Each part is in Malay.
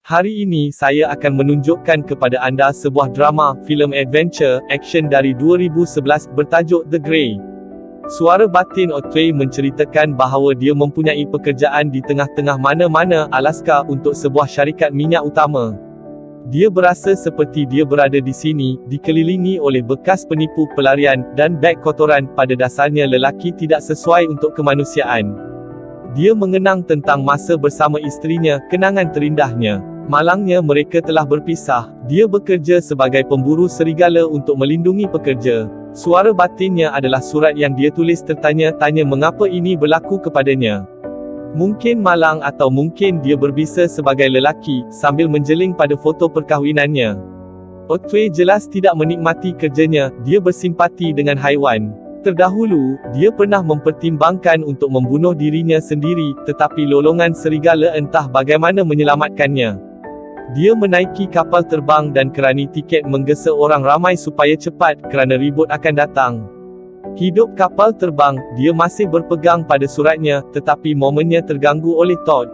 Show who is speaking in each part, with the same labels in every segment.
Speaker 1: Hari ini saya akan menunjukkan kepada anda sebuah drama, filem adventure, action dari 2011 bertajuk The Grey. Suara batin Otway menceritakan bahawa dia mempunyai pekerjaan di tengah-tengah mana-mana Alaska untuk sebuah syarikat minyak utama. Dia berasa seperti dia berada di sini, dikelilingi oleh bekas penipu pelarian, dan beg kotoran. Pada dasarnya lelaki tidak sesuai untuk kemanusiaan. Dia mengenang tentang masa bersama isterinya, kenangan terindahnya. Malangnya mereka telah berpisah. Dia bekerja sebagai pemburu serigala untuk melindungi pekerja. Suara batinnya adalah surat yang dia tulis tertanya-tanya mengapa ini berlaku kepadanya. Mungkin malang atau mungkin dia berbisa sebagai lelaki, sambil menjeling pada foto perkahwinannya. Otway jelas tidak menikmati kerjanya, dia bersimpati dengan haiwan. Terdahulu, dia pernah mempertimbangkan untuk membunuh dirinya sendiri, tetapi lolongan serigala entah bagaimana menyelamatkannya. Dia menaiki kapal terbang dan kerani tiket menggesa orang ramai supaya cepat, kerana ribut akan datang. Hidup kapal terbang, dia masih berpegang pada suratnya, tetapi momennya terganggu oleh Todd.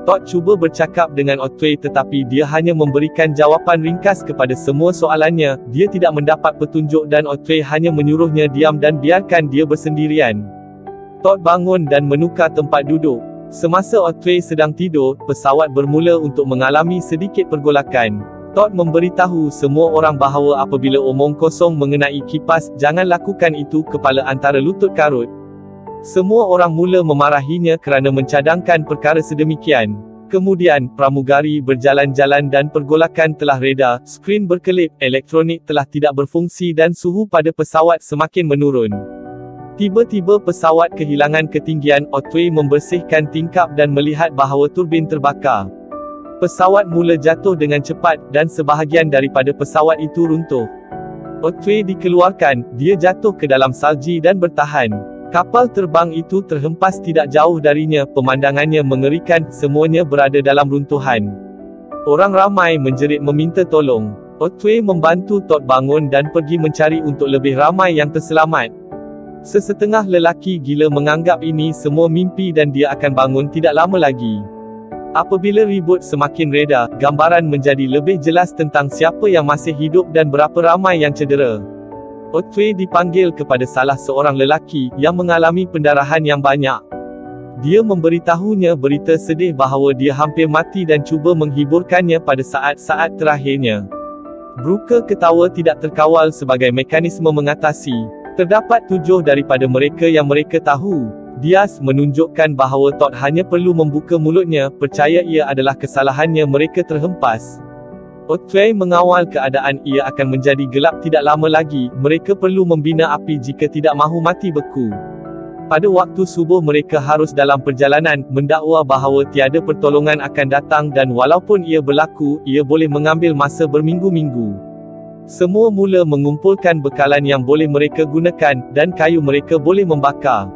Speaker 1: Todd cuba bercakap dengan Otway tetapi dia hanya memberikan jawapan ringkas kepada semua soalannya. Dia tidak mendapat petunjuk dan Otway hanya menyuruhnya diam dan biarkan dia bersendirian. Todd bangun dan menukar tempat duduk. Semasa Otway sedang tidur, pesawat bermula untuk mengalami sedikit pergolakan. Todd memberitahu semua orang bahawa apabila omong kosong mengenai kipas, jangan lakukan itu, kepala antara lutut karut. Semua orang mula memarahinya kerana mencadangkan perkara sedemikian. Kemudian, pramugari berjalan-jalan dan pergolakan telah reda, skrin berkelip, elektronik telah tidak berfungsi dan suhu pada pesawat semakin menurun. Tiba-tiba pesawat kehilangan ketinggian. Otway membersihkan tingkap dan melihat bahawa turbin terbakar. Pesawat mula jatuh dengan cepat, dan sebahagian daripada pesawat itu runtuh. Otway dikeluarkan, dia jatuh ke dalam salji dan bertahan. Kapal terbang itu terhempas tidak jauh darinya, pemandangannya mengerikan, semuanya berada dalam runtuhan. Orang ramai menjerit meminta tolong. Otway membantu Todd bangun dan pergi mencari untuk lebih ramai yang terselamat. Sesetengah lelaki gila menganggap ini semua mimpi dan dia akan bangun tidak lama lagi. Apabila ribut semakin reda, gambaran menjadi lebih jelas tentang siapa yang masih hidup dan berapa ramai yang cedera. Otway dipanggil kepada salah seorang lelaki yang mengalami pendarahan yang banyak. Dia memberitahunya berita sedih bahawa dia hampir mati dan cuba menghiburkannya pada saat-saat terakhirnya. Brooker ketawa tidak terkawal sebagai mekanisme mengatasi. Terdapat 7 daripada mereka yang mereka tahu. Diaz menunjukkan bahawa Todd hanya perlu membuka mulutnya, percaya ia adalah kesalahannya mereka terhempas. Otway mengawal keadaan ia akan menjadi gelap tidak lama lagi, mereka perlu membina api jika tidak mahu mati beku. Pada waktu subuh mereka harus dalam perjalanan, mendakwa bahawa tiada pertolongan akan datang dan walaupun ia berlaku, ia boleh mengambil masa berminggu-minggu. Semua mula mengumpulkan bekalan yang boleh mereka gunakan, dan kayu mereka boleh membakar.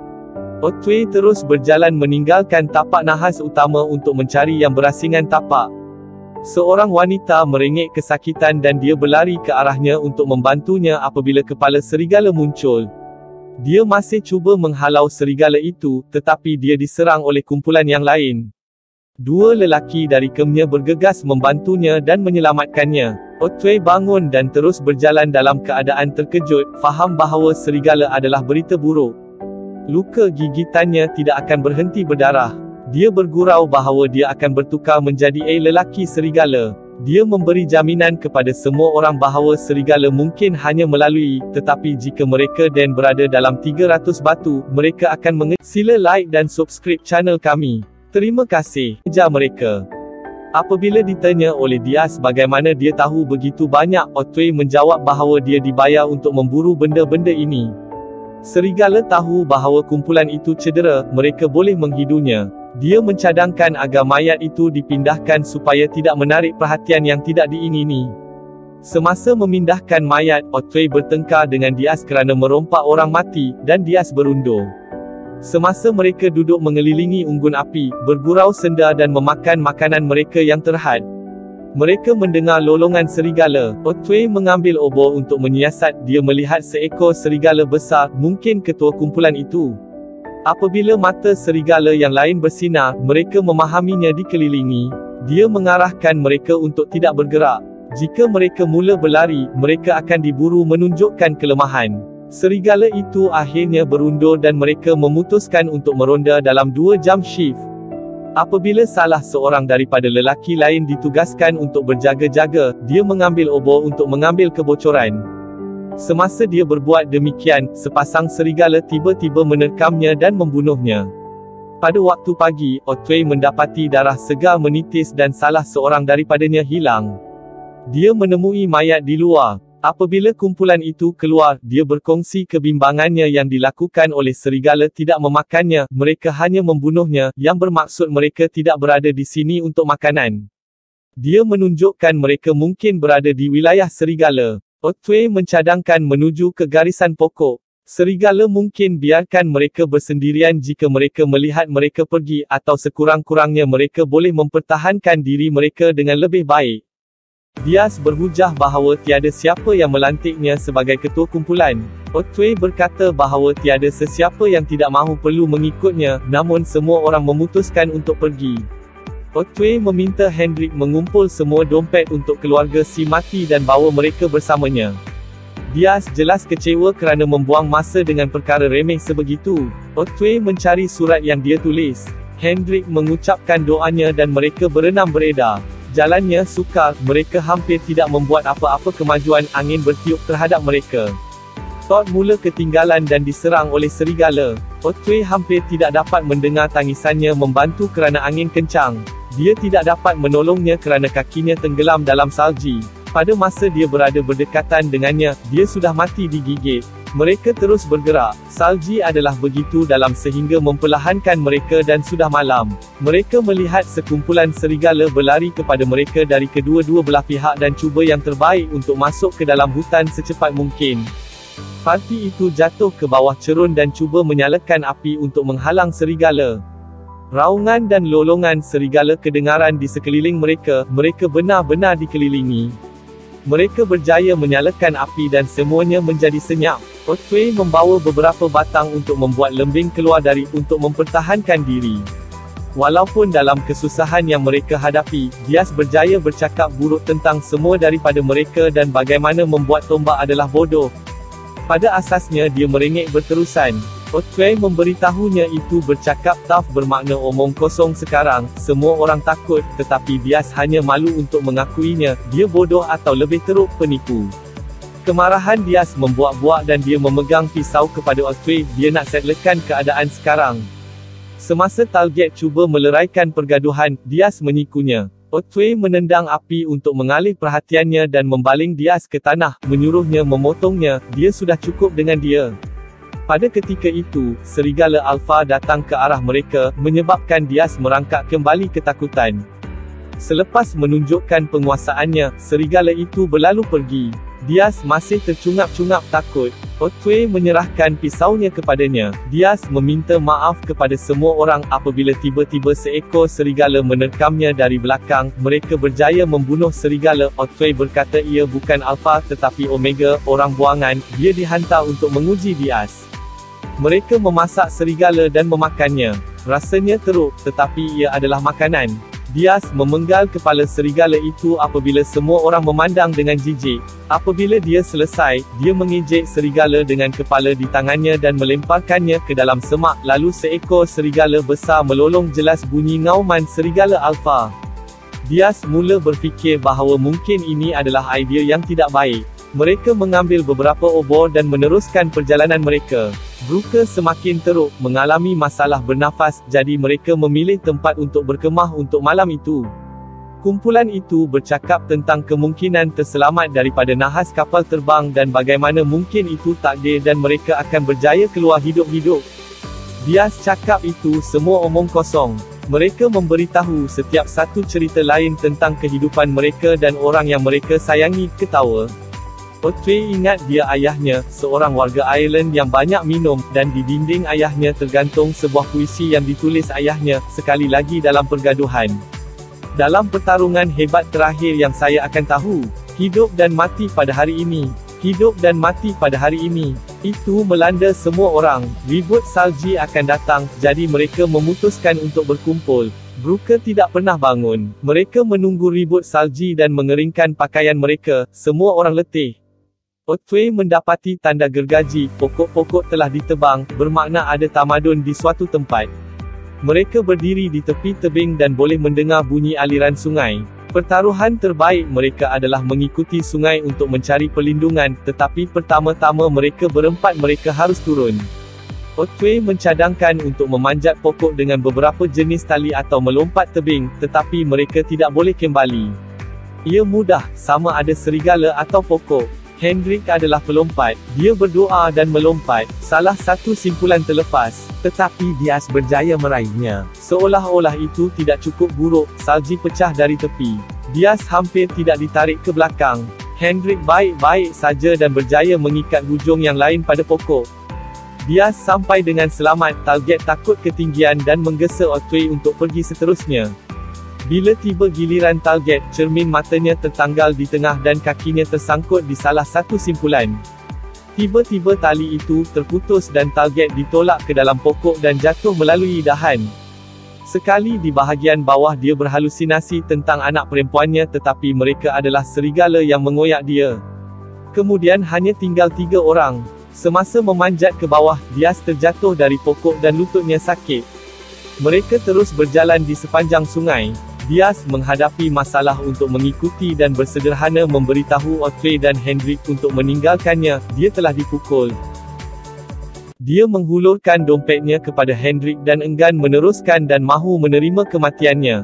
Speaker 1: Otway terus berjalan meninggalkan tapak nahas utama untuk mencari yang berasingan tapak. Seorang wanita merengek kesakitan dan dia berlari ke arahnya untuk membantunya apabila kepala serigala muncul. Dia masih cuba menghalau serigala itu, tetapi dia diserang oleh kumpulan yang lain. 2 lelaki dari kemnya bergegas membantunya dan menyelamatkannya. Otway bangun dan terus berjalan dalam keadaan terkejut, faham bahawa serigala adalah berita buruk. Luka gigitannya tidak akan berhenti berdarah. Dia bergurau bahawa dia akan bertukar menjadi lelaki serigala. Dia memberi jaminan kepada semua orang bahawa serigala mungkin hanya melalui, tetapi jika mereka dan berada dalam 300 batu, mereka akan Sila like dan subscribe channel kami. Terima kasih. Kejar mereka. Apabila ditanya oleh Diaz bagaimana dia tahu begitu banyak, Otway menjawab bahawa dia dibayar untuk memburu benda-benda ini. Serigala tahu bahawa kumpulan itu cedera, mereka boleh menghidunya. Dia mencadangkan agar mayat itu dipindahkan supaya tidak menarik perhatian yang tidak diingini. Semasa memindahkan mayat, Otway bertengkar dengan Diaz kerana merompak orang mati, dan Diaz berundur. Semasa mereka duduk mengelilingi unggun api, bergurau senda dan memakan makanan mereka yang terhad, mereka mendengar lolongan serigala. Otway mengambil obor untuk menyiasat. Dia melihat seekor serigala besar, mungkin ketua kumpulan itu. Apabila mata serigala yang lain bersinar, mereka memahaminya dikelilingi. Dia mengarahkan mereka untuk tidak bergerak. Jika mereka mula berlari, mereka akan diburu menunjukkan kelemahan. Serigala itu akhirnya berundur dan mereka memutuskan untuk meronda dalam 2 jam shift. Apabila salah seorang daripada lelaki lain ditugaskan untuk berjaga-jaga, dia mengambil obor untuk mengambil kebocoran. Semasa dia berbuat demikian, sepasang serigala tiba-tiba menerkamnya dan membunuhnya. Pada waktu pagi, Otway mendapati darah segar menitis dan salah seorang daripadanya hilang. Dia menemui mayat di luar. Apabila kumpulan itu keluar, dia berkongsi kebimbangannya yang dilakukan oleh serigala tidak memakannya, mereka hanya membunuhnya, yang bermaksud mereka tidak berada di sini untuk makanan. Dia menunjukkan mereka mungkin berada di wilayah serigala. Otway mencadangkan menuju ke garisan pokok. Serigala mungkin biarkan mereka bersendirian jika mereka melihat mereka pergi, atau sekurang-kurangnya mereka boleh mempertahankan diri mereka dengan lebih baik. Diaz berhujah bahawa tiada siapa yang melantiknya sebagai ketua kumpulan. Otway berkata bahawa tiada sesiapa yang tidak mahu perlu mengikutnya, namun semua orang memutuskan untuk pergi. Otway meminta Hendrik mengumpul semua dompet untuk keluarga si mati dan bawa mereka bersamanya. Diaz jelas kecewa kerana membuang masa dengan perkara remeh sebegitu. Otway mencari surat yang dia tulis. Hendrik mengucapkan doanya dan mereka berenam beredar. Jalannya sukar, mereka hampir tidak membuat apa-apa kemajuan, angin bertiup terhadap mereka. Todd mula ketinggalan dan diserang oleh serigala. Otway hampir tidak dapat mendengar tangisannya membantu kerana angin kencang. Dia tidak dapat menolongnya kerana kakinya tenggelam dalam salji. Pada masa dia berada berdekatan dengannya, dia sudah mati digigit. Mereka terus bergerak. Salji adalah begitu dalam sehingga memperlahankan mereka dan sudah malam. Mereka melihat sekumpulan serigala berlari kepada mereka dari kedua-dua belah pihak dan cuba yang terbaik untuk masuk ke dalam hutan secepat mungkin. Parti itu jatuh ke bawah cerun dan cuba menyalakan api untuk menghalang serigala. Raungan dan lolongan serigala kedengaran di sekeliling mereka, mereka benar-benar dikelilingi. Mereka berjaya menyalakan api dan semuanya menjadi senyap. Otway membawa beberapa batang untuk membuat lembing keluar dari untuk mempertahankan diri. Walaupun dalam kesusahan yang mereka hadapi, Diaz berjaya bercakap buruk tentang semua daripada mereka dan bagaimana membuat tombak adalah bodoh. Pada asasnya dia merengek berterusan. Otway memberitahunya itu bercakap tough bermakna omong kosong sekarang, semua orang takut, tetapi Diaz hanya malu untuk mengakuinya, dia bodoh atau lebih teruk penipu. Kemarahan Diaz membuak-buak dan dia memegang pisau kepada Otway, dia nak settlekan keadaan sekarang. Semasa Talget cuba meleraikan pergaduhan, Diaz menyikunya. Otway menendang api untuk mengalih perhatiannya dan membaling Diaz ke tanah, menyuruhnya memotongnya, dia sudah cukup dengan dia. Pada ketika itu, serigala alfa datang ke arah mereka, menyebabkan Diaz merangkak kembali ketakutan. Selepas menunjukkan penguasaannya, serigala itu berlalu pergi. Diaz masih tercungap-cungap takut. Otway menyerahkan pisaunya kepadanya. Diaz meminta maaf kepada semua orang apabila tiba-tiba seekor serigala menerkamnya dari belakang. Mereka berjaya membunuh serigala. Otway berkata ia bukan alfa tetapi omega, orang buangan. Dia dihantar untuk menguji Diaz. Mereka memasak serigala dan memakannya. Rasanya teruk, tetapi ia adalah makanan. Diaz memenggal kepala serigala itu apabila semua orang memandang dengan jijik. Apabila dia selesai, dia mengejek serigala dengan kepala di tangannya dan melemparkannya ke dalam semak, lalu seekor serigala besar melolong jelas bunyi ngauman serigala alfa. Diaz mula berfikir bahawa mungkin ini adalah idea yang tidak baik. Mereka mengambil beberapa obor dan meneruskan perjalanan mereka. Brooker semakin teruk, mengalami masalah bernafas, jadi mereka memilih tempat untuk berkemah untuk malam itu. Kumpulan itu bercakap tentang kemungkinan terselamat daripada nahas kapal terbang dan bagaimana mungkin itu takdir dan mereka akan berjaya keluar hidup-hidup. Diaz cakap itu semua omong kosong. Mereka memberitahu setiap satu cerita lain tentang kehidupan mereka dan orang yang mereka sayangi, ketawa. Otway ingat dia ayahnya, seorang warga Ireland yang banyak minum, dan di dinding ayahnya tergantung sebuah puisi yang ditulis ayahnya, sekali lagi dalam pergaduhan. Dalam pertarungan hebat terakhir yang saya akan tahu, hidup dan mati pada hari ini. Hidup dan mati pada hari ini. Itu melanda semua orang. Ribut salji akan datang, jadi mereka memutuskan untuk berkumpul. Brooker tidak pernah bangun. Mereka menunggu ribut salji dan mengeringkan pakaian mereka. Semua orang letih. Otway mendapati tanda gergaji. Pokok-pokok telah ditebang, bermakna ada tamadun di suatu tempat. Mereka berdiri di tepi tebing dan boleh mendengar bunyi aliran sungai. Pertaruhan terbaik mereka adalah mengikuti sungai untuk mencari perlindungan, tetapi pertama-tama mereka berempat mereka harus turun. Otway mencadangkan untuk memanjat pokok dengan beberapa jenis tali atau melompat tebing, tetapi mereka tidak boleh kembali. Ia mudah, sama ada serigala atau pokok. Hendrik adalah pelompat. Dia berdoa dan melompat. Salah satu simpulan terlepas, tetapi Diaz berjaya meraihnya. Seolah-olah itu tidak cukup buruk, salji pecah dari tepi. Diaz hampir tidak ditarik ke belakang. Hendrik baik-baik saja dan berjaya mengikat hujung yang lain pada pokok. Diaz sampai dengan selamat. Talget takut ketinggian dan menggesa Otway untuk pergi seterusnya. Bila tiba giliran Talget, cermin matanya tertanggal di tengah dan kakinya tersangkut di salah satu simpulan. Tiba-tiba tali itu terputus dan Talget ditolak ke dalam pokok dan jatuh melalui dahan. Sekali di bahagian bawah dia berhalusinasi tentang anak perempuannya, tetapi mereka adalah serigala yang mengoyak dia. Kemudian hanya tinggal 3 orang. Semasa memanjat ke bawah, Diaz terjatuh dari pokok dan lututnya sakit. Mereka terus berjalan di sepanjang sungai. Diaz menghadapi masalah untuk mengikuti dan bersederhana memberitahu Otway dan Hendrik untuk meninggalkannya. Dia telah dipukul. Dia menghulurkan dompetnya kepada Hendrik dan enggan meneruskan dan mahu menerima kematiannya.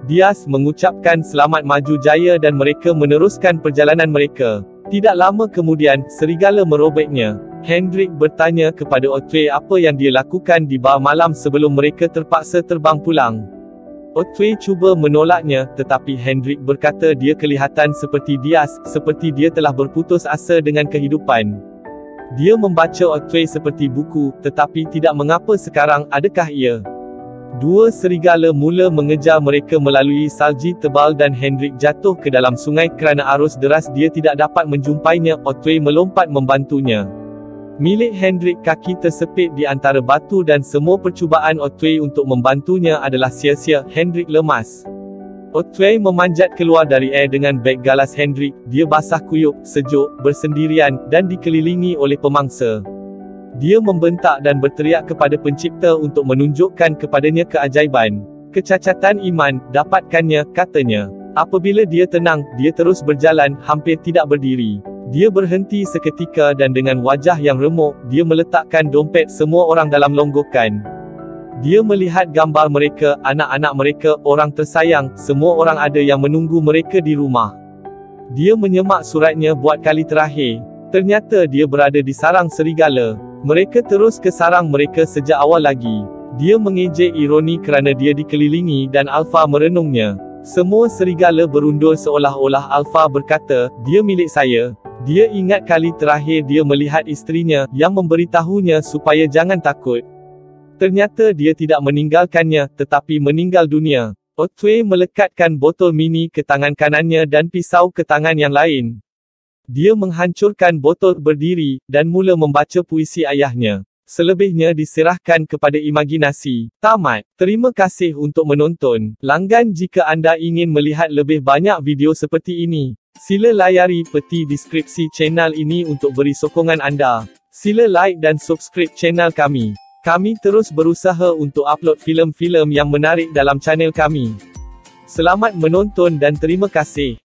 Speaker 1: Diaz mengucapkan selamat maju jaya dan mereka meneruskan perjalanan mereka. Tidak lama kemudian, serigala merobeknya. Hendrik bertanya kepada Otway apa yang dia lakukan di bar malam sebelum mereka terpaksa terbang pulang. Otway cuba menolaknya, tetapi Hendrik berkata dia kelihatan seperti Diaz, seperti dia telah berputus asa dengan kehidupan. Dia membaca Otway seperti buku, tetapi tidak mengapa sekarang, adakah ia? 2 serigala mula mengejar mereka melalui salji tebal dan Hendrik jatuh ke dalam sungai kerana arus deras. Dia tidak dapat menjumpainya. Otway melompat membantunya. Milik Hendrik kaki tersepit di antara batu dan semua percubaan Otway untuk membantunya adalah sia-sia. Hendrik lemas. Otway memanjat keluar dari air dengan beg galas Hendrik. Dia basah kuyup, sejuk, bersendirian, dan dikelilingi oleh pemangsa. Dia membentak dan berteriak kepada pencipta untuk menunjukkan kepadanya keajaiban. Kecacatan iman, dapatkannya, katanya. Apabila dia tenang, dia terus berjalan, hampir tidak berdiri. Dia berhenti seketika dan dengan wajah yang remuk, dia meletakkan dompet semua orang dalam longgokan. Dia melihat gambar mereka, anak-anak mereka, orang tersayang, semua orang ada yang menunggu mereka di rumah. Dia menyemak suratnya buat kali terakhir. Ternyata dia berada di sarang serigala. Mereka terus ke sarang mereka sejak awal lagi. Dia mengejek ironi kerana dia dikelilingi dan Alpha merenungnya. Semua serigala berundur seolah-olah Alpha berkata, dia milik saya. Dia ingat kali terakhir dia melihat isterinya, yang memberitahunya supaya jangan takut. Ternyata dia tidak meninggalkannya, tetapi meninggal dunia. Otway melekatkan botol mini ke tangan kanannya dan pisau ke tangan yang lain. Dia menghancurkan botol berdiri, dan mula membaca puisi ayahnya. Selebihnya diserahkan kepada imajinasi. Tamat. Terima kasih untuk menonton. Langgan jika anda ingin melihat lebih banyak video seperti ini. Sila layari peti deskripsi channel ini untuk beri sokongan anda. Sila like dan subscribe channel kami. Kami terus berusaha untuk upload filem-filem yang menarik dalam channel kami. Selamat menonton dan terima kasih.